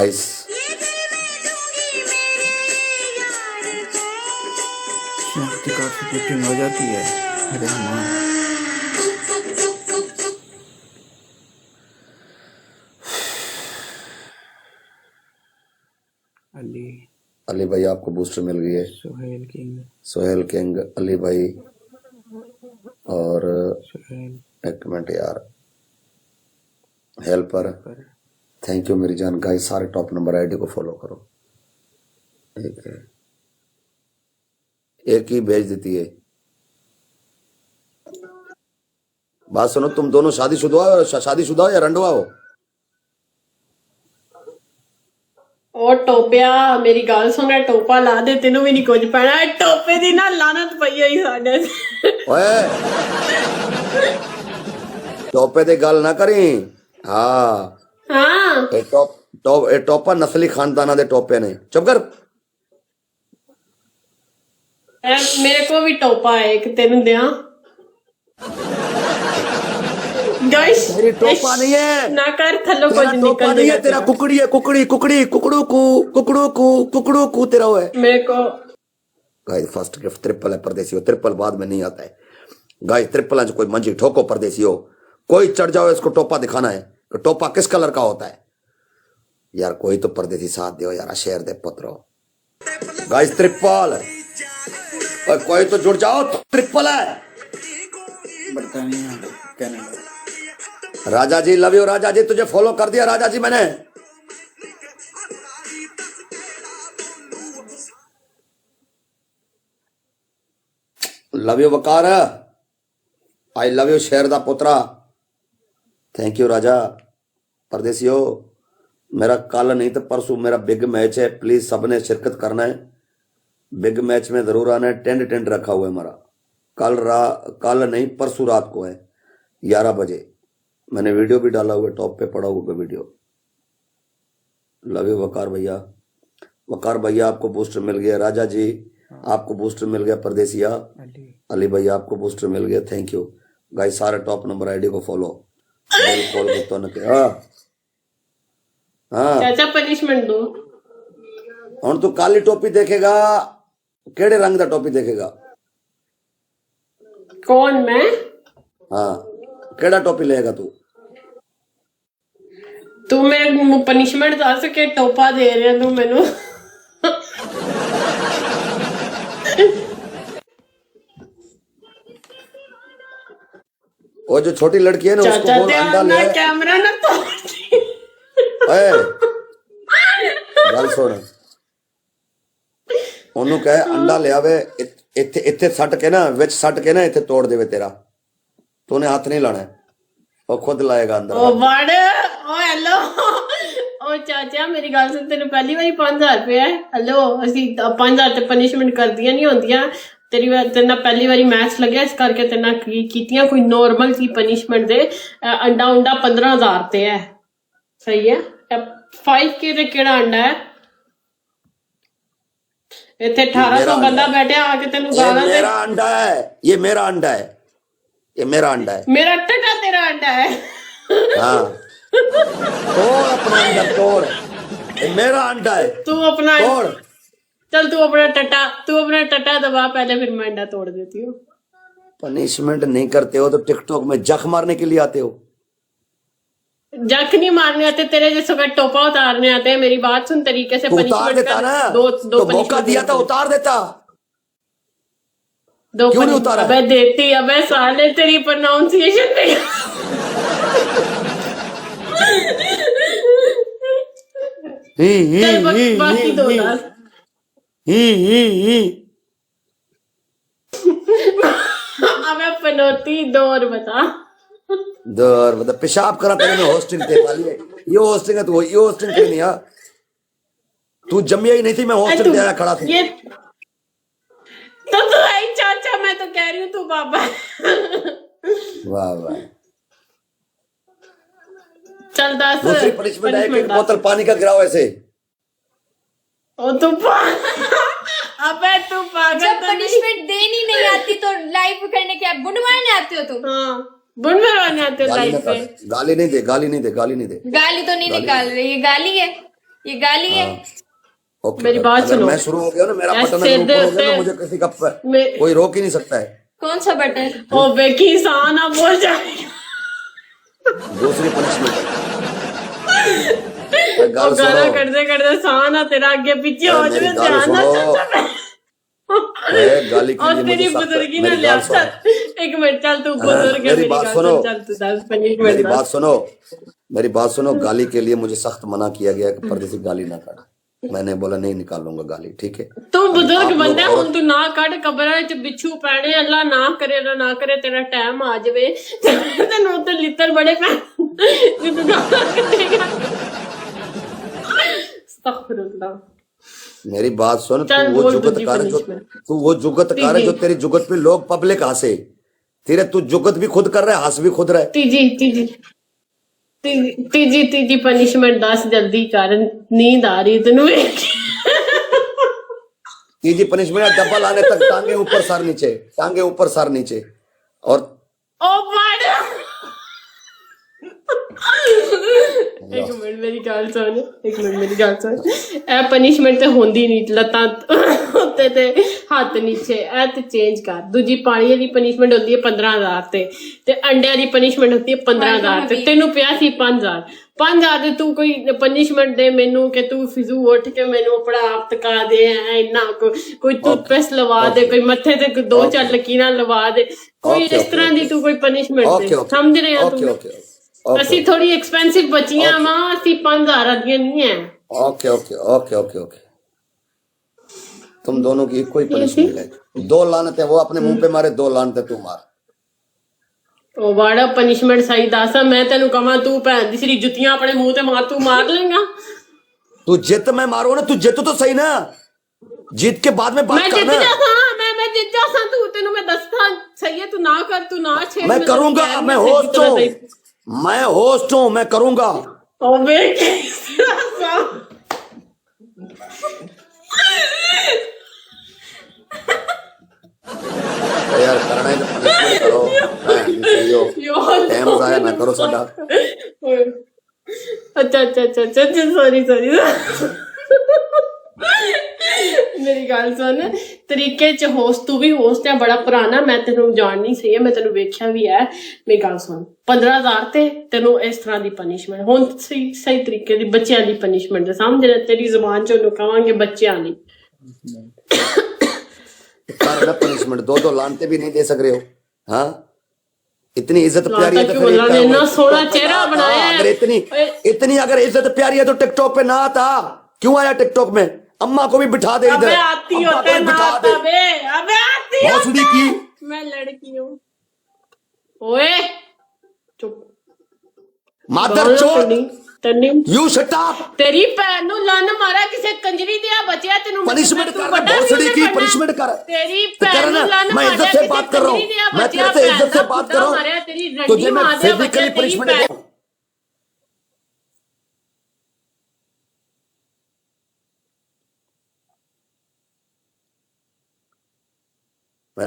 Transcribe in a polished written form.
Guys शक्ति card से booking हो जाती है। अरे हाँ, अली अली भाई आपको बूस्टर मिल गई है। सोहेल किंग सोहेल किंग अली भाई और सोहेल एक मिनट यार हेल्पर पर थैंक यू मेरी जान। गाइस सारे टॉप नंबर आईडी को फॉलो करो। एक ही भेज देती है। बात सुनो, तुम दोनों शादीशुदा हो या रंडवा हो? ਉਹ ਟੋਪਿਆ ਮੇਰੀ ਗੱਲ ਸੁਣ ਟੋਪਾ ਲਾ ਦੇ ਤੈਨੂੰ ਵੀ ਨਹੀਂ ਕੁਝ ਪੈਣਾ ਇਹ ਟੋਪੇ ਦੀ ਨਾ ਲਾਨਤ ਪਈ ਹੋਈ ਸਾਡੇ ओए टोपे ते गल ना करी। हाँ ਹਾਂ ये टोपा नस्ली खानदाना दे टोपे ने। चुप कर। ਮੇਰੇ ਕੋ ਵੀ ਟੋਪਾ ਹੈ ਇੱਕ ਤੈਨੂੰ ਦਿਆਂ गाइस मेरी टोपा नहीं है। ना कर थल्लो तेरा कुछ टोपा निकल नहीं है, जाएगा तेरा कुकड़ी है। कुकड़ू कू तेरा वो है। मेरे को गाइस फर्स्ट गिफ्ट ट्रिपल है परदेसी हो। ट्रिपल बाद में नहीं आता है गाइस। ट्रिपल कोई मंजी ठोको परदेसी हो। कोई चढ़ जाओ इसको टोपा दिखाना है। तो टोपा किस कलर का होता है यार? कोई तो परदेसी साथ दो यार। शेर दे पुत्रो गाइस ट्रिपल। कोई तो जुड़ जाओ। ट्रिपल है। बरतानिया Canada. Raja ji love you. Raja ji तुझे फॉलो कर दिया राजा जी मैंने। Love you Waqar. I love you शेर दा पुत्रा। Thank you Raja. परदेसी हो मेरा कल नहीं तो परसों मेरा बिग मैच है। प्लीज सबने शिरकत करना है। बिग मैच में जरूर आना है। टेंट रखा हुआ है हमारा। कल नहीं परसों रात को है 11 बजे। मैंने वीडियो भी डाला हुआ है टॉप पे पड़ा हुआ वीडियो। लव यू वकार भैया। वकार भैया आपको बूस्टर मिल गया। राजा जी आपको बूस्टर मिल गया। परदेसिया अली भैया आपको बूस्टर मिल गया। Thank you guys. सारे टॉप नंबर आईडी को फॉलो बिल्कुल तो न के। हाँ चाचा पनिशमेंट दो हुण तू काली टोपी देखेगा। केड़े रंग दा टोपी देखेगा? कौन मैं हाँ केड़ा टोपी लेगा तू? तू मेरे पनिशमेंट दस के टोपा दे रहा तू मैनू वो जो छोटी लड़की है ना उसको चाचा बोल अंडा ले। कैमरा ना तोड़ ओए गल सुन ओनू कहे अंडा ले आवे। इत्थे इत्थे सट के ना विच सट के ना इत्थे तोड़ देवे तेरा। तूने हाथ नहीं लाना है। वो खुद लाएगा अंदर। ओ बड़ ओ हेलो ओ चाचा मेरी गल सुन तेन पहली बारी 5000 रुपया है। हेलो असि 5000 ते पनिशमेंट कर दिया नहीं होंदियां तेरी तेना पहली बारी मैच लगे इस करके तेना कीतियां कोई नॉर्मल सी पनिशमेंट दे। अंडा उंडा 15000 ते है सही है। 5K ते केड़ा अंडा है? इत्थे 1800 बंदा बैठा आके तेन ये गाना दे। मेरा अंडा है। ये मेरा अंडा है। ये मेरा अंडा है। मेरा टटा तेरा अंडा है। हाँ तोड़ अपना अंडा तोड़। ये मेरा अंडा है। तू अपना तोड़। चल तू अपना टटा दबा पहले फिर मैं अंडा तोड़ देती हूँ। पनिशमेंट नहीं करते हो तो टिकटॉक में जख मारने के लिए आते हो। जख नहीं मारने आते तेरे जैसे का टोपा उतारने आते हैं। मेरी बात सुन तरीके से तो उतार पनिशमेंट देता कर। ना। दो तो मौका punishment दिया था दे। उतार देता। दो क्यों नहीं punishment- उतारा? अबे देती अबे साले तेरी प्रोनाउंसिएशन नहीं चल बाकी दो लाख अबे पनौती दो और बता। दर मतलब पेशाब करा तेरे में होस्टिंग थे वाली है। ये होस्टिंग है। तू ये होस्टिंग क्यों नहीं आ? तू जमिया ही नहीं थी। मैं होस्टिंग दिया खड़ा था। ये तो तू है चाचा मैं तो कह रही हूँ तू बाबा। वाह वाह। चल 10 दूसरी पनिशमेंट है एक बोतल पानी का गिराओ ऐसे। ओ तू अबे तू पागल जब तो नहीं। पनिशमेंट देनी नहीं आती तो लाइव करने के आप बुनवाने आते हो तुम। हाँ बुन मरवाने आते हो गाली लाइफ ना पे। कर। गाली नहीं दे। गाली नहीं दे। गाली नहीं दे। गाली तो नहीं गाली निकाल रही है गाली है। ये गाली है। ओके, मेरी बात अगर सुनो। मैं शुरू हो गया ना, मेरा ऐसे बटन अगर ऊपर हो गया ना, दे- मुझे किसी का मैं- कोई रोक ही नहीं सकता है। कौन सा बटन? ओ बेकी इंसान अब बोल जाएगा। दूसरी पनिशमेंट ओ गाल गाना सुनो, करते करते सान आ तेरा आगे पीछे हो मेरी जाए, गाल ध्यान ना सुनो। चल गाली के और लिए तेरी मुझे सख्त- बुजुर्गी ना मेरी लिया। गाल सुनो। चल एक मिनट, चल तू बुजुर्ग है, मेरी मेरी बात गाल सुनो। सुन, चल तू 10 15 मेरी मिनट बात सुनो, मेरी बात सुनो। गाली के लिए मुझे सख्त मना किया गया कि परदेसी गाली ना काट। मैंने बोला नहीं निकालूंगा गाली, ठीक है। तू बुजुर्ग आप बंदा लोग ਹੁਣ ਤੂੰ ਨਾ ਕੱਢ ਕਬਰਾਂ ਚ ਬਿੱਛੂ ਪੈਣੇ, ਅੱਲਾ ਨਾ ਕਰੇ ਨਾ ਕਰੇ ਤੇਰਾ ਟਾਈਮ ਆ ਜਾਵੇ ਤੈਨੂੰ ਤੇ ਲਿੱਤਰ ਬੜੇ ਪੈ ਜੇ ਤੂੰ ਗਾਲਾਂ ਕੱਢੇਗਾ। ਅਸਤਗਫਿरुल्लाह। मेरी बात सुन, तू चल, वो बोल जुगत दूसरी कर जो punishment। तू वो जुगत कर तीजी। जो तेरी जुगत पे लोग पब्लिक हंसे। तेरे तू जुगत भी खुद कर रहा है, हंस भी खुद रहा है। ਤੀਜੀ ਪਨਿਸ਼ਮੈਂਟ ਦੱਸ ਜਲਦੀ ਕਰ, ਨੀਂਦ ਆ ਰਹੀ ਤੈਨੂੰ ਵੇਖ ਕੇ। तीजी पनिशमेंट डबल आने तक टांगे ऊपर सर नीचे, टांगे ऊपर सर नीचे। और ਓ ਪੜ ਇੱਕ ਮਿੰਟ ਮੇਰੀ ਗੱਲ ਸੁਣ, ਇੱਕ ਮਿੰਟ ਮੇਰੀ ਗੱਲ ਸੁਣ। ਇਹ ਪਨਿਸ਼ਮੈਂਟ ਤੇ ਹੁੰਦੀ ਨਹੀਂ, ਲੱਤਾਂ ਉੱਤੇ ਤੇ ਹੱਥ ਨੀਚੇ, ਇਹ ਤੇ ਚੇਂਜ ਕਰ। ਦੂਜੀ ਪਾਣੀ ਵਾਲੀ ਪਨਿਸ਼ਮੈਂਟ ਹੁੰਦੀ ਹੈ 15000 ਤੇ ਅੰਡਿਆਂ ਦੀ ਪਨਿਸ਼ਮੈਂਟ ਹੁੰਦੀ ਹੈ 15000 ਤੇ ਤੈਨੂੰ ਪਿਆ ਸੀ 5000 ਦੇ ਤੂੰ ਕੋਈ ਪਨਿਸ਼ਮੈਂਟ ਦੇ ਮੈਨੂੰ ਕਿ ਤੂੰ ਫਿਜ਼ੂ ਉੱਠ ਕੇ ਮੈਨੂੰ ਆਪਣਾ ਆਪ ਤਕਾ ਦੇ, ਇੰਨਾ ਕੋਈ ਟੂਥਪੇਸਟ ਲਵਾ ਦੇ, ਕੋਈ ਮੱਥੇ ਤੇ 2-4 ਲਕੀਰਾਂ ਲਵਾ ਦੇ, ਕੋਈ ਇਸ ਤਰ੍ਹਾਂ ਦੀ ਤੂੰ ਕੋਈ ਪਨਿਸ਼ਮੈਂਟ ਦੇ। ਸਮਝ ਰਿਹਾ ओके ਤੂੰ? ओके ਅਸੀਂ ਥੋੜੀ ਐਕਸਪੈਂਸਿਵ ਬੱਚੀਆਂ ਵਾ, ਅਸੀਂ 5000 ਦੀਆਂ नहीं है। Okay okay okay okay okay तुम दोनों की कोई पनिशमेंट है। 2 लानतें वो अपने मुंह पे मारे, 2 लानतें तू मार। ਉਹ ਵਾੜਾ ਪਨਿਸ਼ਮੈਂਟ ਸਹੀ ਦੱਸ। ਮੈਂ ਤੈਨੂੰ ਕਹਾਂ ਤੂੰ ਭੈਣ ਦੀ ਸਿਰੀ ਜੁੱਤੀਆਂ ਆਪਣੇ ਮੂੰਹ ਤੇ ਮਾਰ, ਤੂੰ ਮਾਰ ਲੇਗਾ? तू जित मैं मारो ना, तू जित तो सही ना, जीत के बाद में ਮੈਂ बात ਜਿੱਤ करना। ਜਾਸਾਂ, ਮੈਂ ਜਿੱਤ ਜਾਸਾਂ। ਤੂੰ ਤੈਨੂੰ ਮੈਂ ਦੱਸਦਾ ਸਹੀ ਹੈ, ਤੂੰ ਨਾ ਕਰ, ਤੂੰ ਨਾ ਛੇੜ। मैं करूंगा, मैं होस्ट हूँ, मैं होस्ट हूँ, मैं करूंगा। ਓ ਵੇ यार करना है तो पनिशमेंट करो, टाइम जाया ना करो साडा। ਅੱਛਾ ਸੌਰੀ ਮੇਰੀ ਗੱਲ ਸੁਣ। ਤਰੀਕੇ ਚ ਹੋਸਟ, ਤੂੰ ਵੀ ਹੋਸਟ ਹੈ ਬੜਾ ਪੁਰਾਣਾ, ਮੈਂ ਤੈਨੂੰ ਜਾਣਨੀ ਸਹੀ ਹੈ, ਮੈਂ ਤੈਨੂੰ ਵੇਖਿਆ ਵੀ ਹੈ। ਮੇਰੀ ਗੱਲ ਸੁਣ, 15000 ਤੇ ਤੈਨੂੰ ਇਸ ਤਰ੍ਹਾਂ ਦੀ ਪਨਿਸ਼ਮੈਂਟ। ਹੁਣ ਸਹੀ ਤਰੀਕੇ ਦੀ ਬੱਚਿਆਂ ਦੀ ਪਨਿਸ਼ਮੈਂਟ ਸਮਝ ਲੈ, ਤੇਰੀ ਜ਼ੁਬਾਨ ਚੋਂ ਉਹਨੂੰ ਕਵਾਂਗੇ ਬੱਚਿਆਂ ਲਈ। करना पनिशमेंट, 2 लानते भी नहीं दे सक रहे हो। हाँ, इतनी इज्जत प्यारी है तो क्यों फिर अल्लाह ने इतना सोहना चेहरा बनाया है। अगर इतनी अगर इज्जत प्यारी है तो टिकटॉक पे ना आता, क्यों आया टिकटॉक में? अम्मा को भी बिठा दे इधर, अबे आती अम्मा होते को भी ना बिठा दे। अबे अबे आती हो। भोसड़ी की मैं लड़की हूँ। ओए चुप, मादर चोद, ਤੈਨੂੰ यू शट अप। ਤੇਰੀ ਭੈਣ ਨੂੰ ਲੰਨ ਮਾਰਾ ਕਿਸੇ ਕੰਜਰੀ ਦੇ ਬਚਿਆ ਤੈਨੂੰ। पनिशमेंट ਤੂੰ कर, ਵੱਡਾ भोसड़ी ਵੀ की ਉਹਨੇ पनिशमेंट कर। ਤੇਰੀ तो ਭੈਣ कर ਨੂੰ ना, ਲੰਨ मैं ਮਾਰਿਆ इज्जत से बात कर रहा हूँ, मैं तेरे से इज्जत से बात कर रहा हूँ, तेरी तुझे रंडी मैं मार दिया फिजिकली बच्चा, तेरी पनिशमेंट भैन। दूं।